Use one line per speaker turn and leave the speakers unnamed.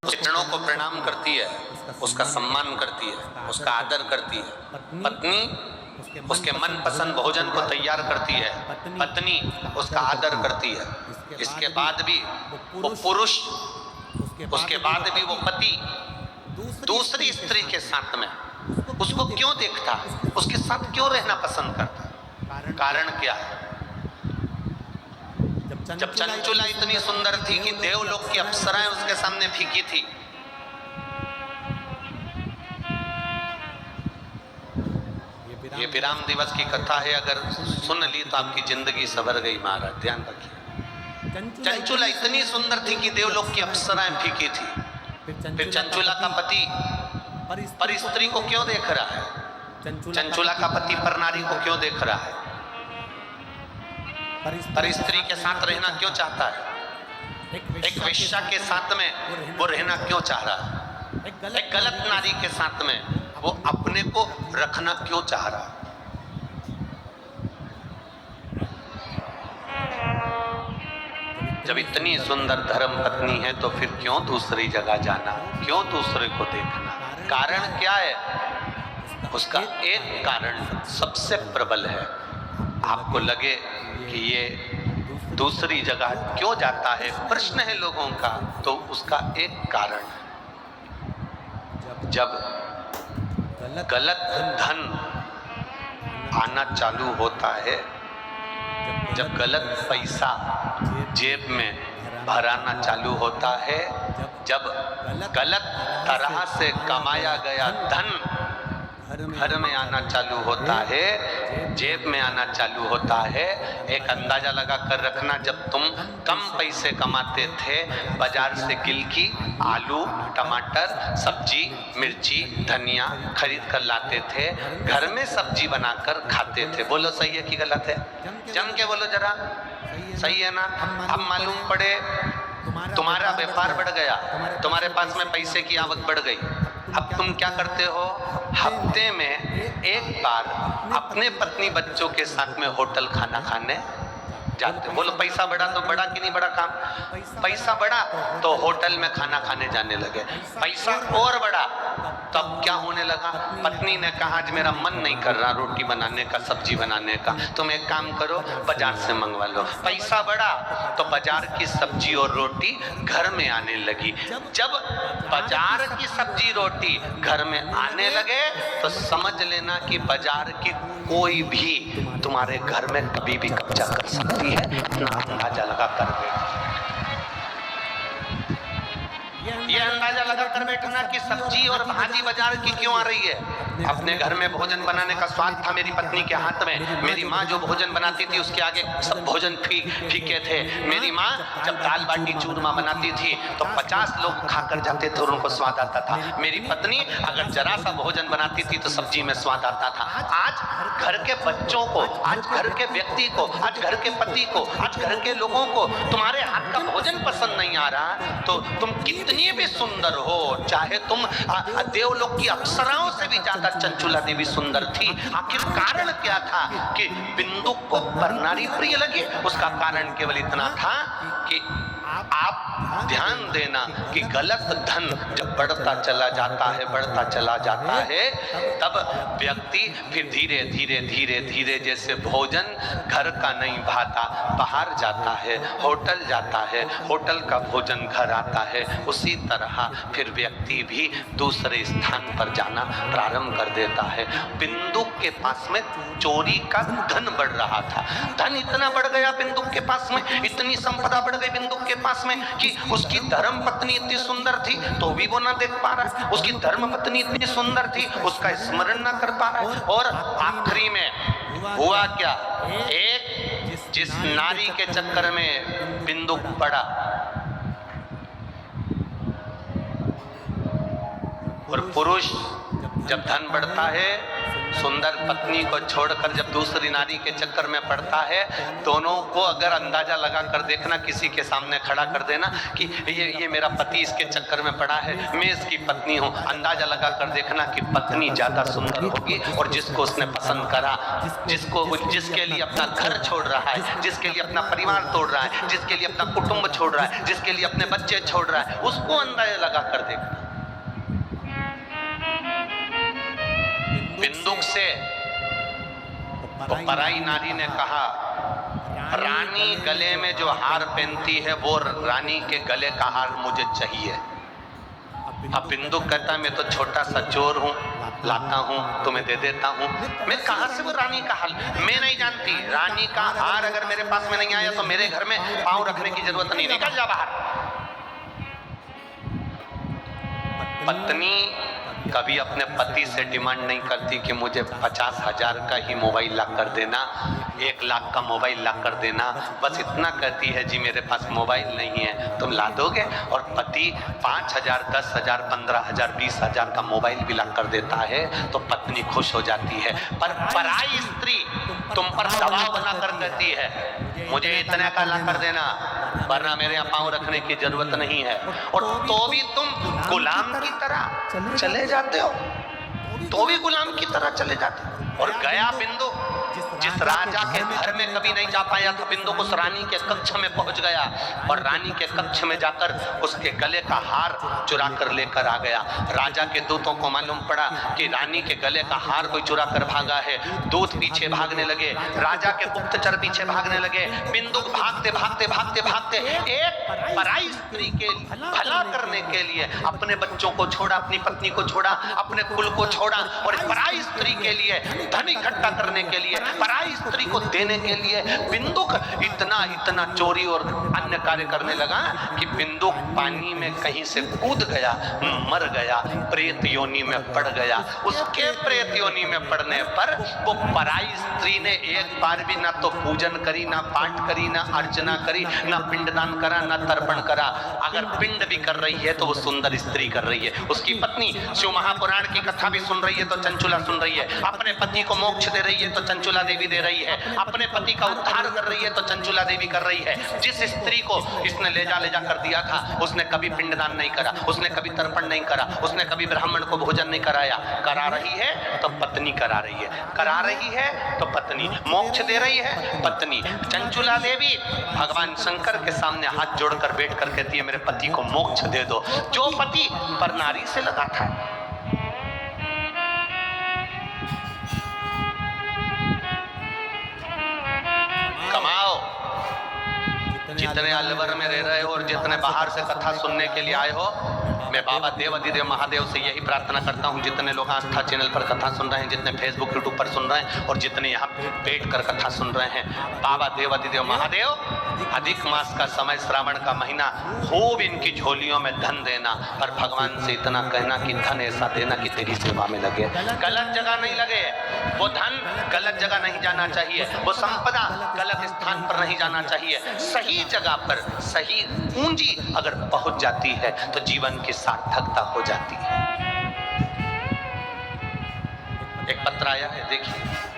चरणों को प्रणाम करती है, उसका सम्मान करती है, उसका आदर करती है। पत्नी उसके मन पसंद भोजन को तैयार करती है, पत्नी उसका आदर करती है। इसके बाद भी वो पुरुष, उसके बाद भी वो पति दूसरी स्त्री के साथ में उसको क्यों देखता, उसके साथ क्यों रहना पसंद करता? कारण क्या है? जब चंचुला इतनी सुंदर थी कि देवलोक की अप्सराएं उसके सामने फीकी थी। ये विराम दिवस की कथा है, अगर सुन ली तो आपकी जिंदगी संवर गई महाराज, ध्यान रखिए। चंचुला इतनी सुंदर थी कि देवलोक की अप्सराएं फीकी थी। फिर चंचुला का पति पर स्त्री को क्यों देख रहा है? चंचुला का पति पर नारी को क्यों देख रहा है? पर स्त्री के साथ रहना क्यों चाहता है? एक वेश्या के साथ में वो रहना क्यों चाह रहा है? एक गलत नारी के साथ में वो अपने को रखना क्यों चाह रहा है? जब इतनी सुंदर धर्म पत्नी है तो फिर क्यों दूसरी जगह जाना, क्यों दूसरे को देखना? कारण क्या है? उसका एक कारण सबसे प्रबल है। आपको लगे कि ये दूसरी जगह क्यों जाता है, प्रश्न है लोगों का, तो उसका एक कारण है। जब गलत धन आना चालू होता है, जब गलत पैसा जेब में भराना चालू होता है, जब गलत तरह से कमाया गया धन घर में आना चालू होता है, जेब में आना चालू होता है। एक अंदाजा लगा कर रखना, जब तुम कम पैसे कमाते थे, बाजार से गिलकी, आलू, टमाटर, सब्जी, मिर्ची, धनिया खरीद कर लाते थे, घर में सब्जी बनाकर खाते थे। बोलो सही है कि गलत है? जम के बोलो जरा, सही है ना? अब मालूम पड़े तुम्हारा व्यापार बढ़ गया, तुम्हारे पास में पैसे की आवक बढ़ गई। अब तुम क्या करते हो? हफ्ते में एक बार अपने पत्नी बच्चों के साथ में होटल खाना खाने जाते हो। बोलो पैसा बढ़ा तो बढ़ा कि नहीं बढ़ा काम? पैसा बढ़ा तो होटल में खाना खाने जाने लगे। पैसा और बढ़ा तब क्या होने लगा? पत्नी ने कहा आज मेरा मन नहीं कर रहा रोटी बनाने का, सब्जी बनाने का, तुम एक काम करो बाजार से मंगवा लो। पैसा बढ़ा तो बाजार की सब्जी और रोटी घर में आने लगी। जब बाजार की सब्जी रोटी घर में आने लगे तो समझ लेना कि बाजार की कोई भी तुम्हारे घर में कभी भी कब्जा कर सकती है। अपना अंदाजा लगा कर ये अंदाजा लगा कर बैठना कि सब्जी और भाजी बाजार की क्यों आ रही है। अपने घर में भोजन बनाने का स्वाद था मेरी पत्नी के हाथ में। मेरी माँ जो भोजन बनाती थी उसके आगे सब भोजन फीके थे। मेरी माँ जब दाल बाटी चूरमा बनाती थी तो 50 लोग खाकर जाते थे और उनको स्वाद आता था। मेरी पत्नी अगर जरा सा भोजन बनाती थी तो सब्जी में स्वाद आता था। आज घर के बच्चों को, आज घर के व्यक्ति को, आज घर के पति को, आज घर के लोगों को तुम्हारे हाथ का भोजन पसंद नहीं आ रहा तो तुम कितनी भी सुंदर हो, चाहे तुम देवलोक की अप्सराओं से भी ज्यादा चंचुला देवी सुंदर थी, आखिर कारण क्या था कि बिंदु को परनारी प्रिय लगी? उसका कारण केवल इतना था कि आप ध्यान देना कि गलत धन जब बढ़ता चला जाता है, बढ़ता चला जाता है, तब व्यक्ति फिर धीरे धीरे धीरे धीरे जैसे भोजन घर का नहीं भाता, बाहर जाता है, होटल जाता है, होटल का भोजन घर आता है, उसी तरह फिर व्यक्ति भी दूसरे स्थान पर जाना प्रारंभ कर देता है। बिंदु के पास में चोरी का धन बढ़ रहा था। धन इतना बढ़ गया बिंदु के पास में, इतनी संपदा बढ़ गई बिंदु के पास में कि उसकी धर्म पत्नी इतनी सुंदर थी तो भी वो ना देख पा रहा, उसकी धर्म पत्नी इतनी सुंदर थी उसका स्मरण ना कर पा रहा। और आखिरी में हुआ क्या? एक जिस नारी के चक्कर में बिंदु पड़ा और पुरुष जब धन बढ़ता है सुंदर पत्नी को छोड़कर जब दूसरी नारी के चक्कर में पड़ता है, दोनों को अगर अंदाजा लगा कर देखना, किसी के सामने खड़ा कर देना कि ये मेरा पति इसके चक्कर में पड़ा है, मैं इसकी पत्नी हूँ, अंदाजा लगा कर देखना कि पत्नी ज्यादा सुंदर होगी। और जिसको उसने पसंद करा, जिसके लिए अपना घर छोड़ रहा है, जिसके लिए अपना परिवार तोड़ रहा है, जिसके लिए अपना कुटुंब छोड़ रहा है, जिसके लिए अपने बच्चे छोड़ रहा है, उसको अंदाजा लगा कर देखना। बिंदुक से तो पराई नारी ने कहा, रानी गले में जो हार पहनती है वो रानी के गले का हार मुझे चाहिए। अब बिंदुक कहता है, मैं तो छोटा सा चोर हूँ, लाता हूँ तुम्हें दे देता हूँ, मैं कहां से वो रानी का हाल, मैं नहीं जानती। रानी का हार अगर मेरे पास में नहीं आया तो मेरे घर में पांव रखने की जरूरत नहीं, निकल जा बाहर। पत्नी कभी अपने पति से डिमांड नहीं करती कि मुझे 50,000 का ही मोबाइल ला कर देना, 1 लाख का मोबाइल ला कर देना, बस इतना कहती है जी मेरे पास मोबाइल नहीं है, तुम ला दोगे। और पति 5,000, 10,000, 15,000, 20,000 का मोबाइल भी ला कर देता है तो पत्नी खुश हो जाती है। पर पराई स्त्री तुम पर दबाव बना कर कहती है, मुझे इतना का ला कर देना वरना मेरे यहाँ पाँव रखने की जरूरत नहीं है। और तो भी तुम गुलाम की तरह चले जाते हो, तो भी गुलाम की तरह चले जाते हो। और गया बिंदु, जिस राजा के घर में कभी नहीं जा पाया था, बिंदु उस रानी के कक्ष में पहुंच गया और रानी के कक्ष में जाकर उसके गले का हार चुरा कर लेकर आ गया। राजा के दूतों को मालूम पड़ा कि रानी के गले का हार कोई चुरा कर भागा है। दूत पीछे भागने लगे, राजा के गुप्तचर पीछे भागने लगे। बिंदु भागते भागते भागते भागते एक पराई स्त्री के भला करने के लिए अपने बच्चों को छोड़ा, अपनी पत्नी को छोड़ा, अपने कुल को छोड़ा और पराई स्त्री के लिए धन इकट्ठा करने के लिए, पराई स्त्री को देने के लिए बिंदुक इतना चोरी और अन्य कार्य करने लगा कि बिंदुक पानी में कहीं से कूद गया, मर गया, प्रेत योनि में पड़ गया। उसके प्रेत योनि में पड़ने पर वो पराई स्त्री ने एक बार भी ना तो पूजन करी, ना पाठ करी, ना अर्चना करी, ना पिंडदान करा, ना तर्पण करा। अगर पिंड भी कर रही है तो वो सुंदर स्त्री कर रही है। उसकी पत्नी शिव महापुराण की कथा भी सुन रही है तो चंचुला सुन रही है, अपने पति को मोक्ष दे रही है तो चंचुला देवी दे रही है, अपने पति का उद्धार कर रही है तो चंचुला देवी कर रही है। जिस स्त्री को इसने ले जा कर दिया था उसने कभी पिंडदान नहीं करा, उसने कभी तर्पण नहीं करा, उसने कभी ब्राह्मण को भोजन नहीं कराया। करा रही है तो पत्नी करा रही है, करा रही है तो पत्नी, मोक्ष दे रही है पत्नी। चंचुला देवी भगवान शंकर के सामने हाथ जोड़कर बैठ कर कहती है, मेरे पति को मोक्ष दे दो। जो पति पर नारी से लगा था, कमाओ, जितने अलवर में रह रहे हो और जितने बाहर से कथा सुनने के लिए आए हो, मैं बाबा देव अधिदेव महादेव से यही प्रार्थना करता हूँ, जितने लोग आस्था चैनल पर कथा सुन रहे हैं, जितने फेसबुक यूट्यूब पर सुन रहे हैं और जितने यहाँ बैठ कर कथा सुन रहे हैं, बाबा देव अधिदेव महादेव अधिक मास का समय, श्रावण का महीना, खूब इनकी झोलियों में धन देना और भगवान से इतना कहना कि धन ऐसा देना कि तेरी सेवा में लगे, गलत जगह नहीं लगे। वो धन गलत जगह नहीं जाना चाहिए, वो संपदा गलत स्थान पर नहीं जाना चाहिए। सही जगह पर सही पूंजी अगर पहुंच जाती है तो जीवन की सार्थकता हो जाती है। एक पत्र आया है, देखिए।